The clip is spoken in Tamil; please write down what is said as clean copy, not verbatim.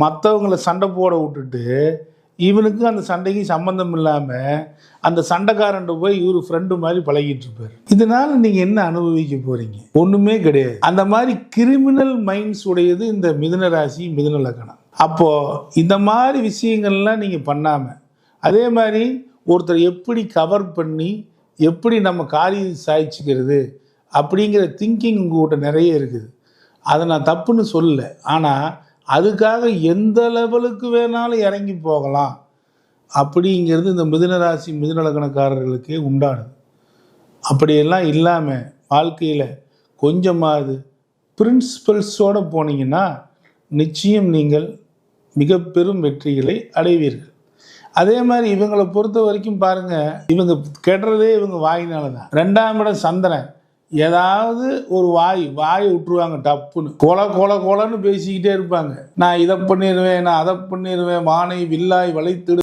மற்றவங்கள சண்டை போட விட்டுட்டு இவனுக்கு அந்த சண்டைக்கு சம்பந்தம் இல்லாமல் அந்த சண்டைக்காரன் போய் இவரு ஃப்ரெண்டு மாதிரி பழகிட்டு இருப்பார். இதனால நீங்கள் என்ன அனுபவிக்க போறீங்க? ஒன்றுமே கிடையாது. அந்த மாதிரி கிரிமினல் மைண்ட்ஸ் உடையது இந்த மிதுன ராசி, மிதுன லக்னம். அப்போது இந்த மாதிரி விஷயங்கள்லாம் நீங்கள் பண்ணாமல், அதே மாதிரி ஒருத்தர் எப்படி கவர் பண்ணி எப்படி நம்ம காரியம் சாய்ச்சிக்கிறது அப்படிங்கிற திங்கிங் உங்கள்கிட்ட நிறைய இருக்குது. அதை நான் தப்புன்னு சொல்லலை. ஆனால் அதுக்காக எந்த லெவலுக்கு வேணாலும் இறங்கி போகலாம் அப்படிங்கிறது இந்த மிதுன ராசி, மிதுன லக்னக்காரர்களுக்கே உண்டானது. அப்படியெல்லாம் இல்லாமல் வாழ்க்கையில் கொஞ்சமாவது பிரின்சிபல்ஸோடு போனீங்கன்னா நிச்சயம் நீங்கள் மிக பெரும் வெற்றிகளை அடைவீர்கள். அதே மாதிரி இவங்களை பொறுத்த வரைக்கும் பாருங்கள், இவங்க கெடுறதே இவங்க வாயினால தான். 2ஆம் இடம் சந்திரன். ஏதாவது ஒரு வாயை விட்டுருவாங்க டப்புன்னு. கொலன்னு பேசிக்கிட்டே இருப்பாங்க. நான் இதை பண்ணிடுவேன், நான் அதை பண்ணிடுவேன், வானை வில்லாய் வளைத்திடு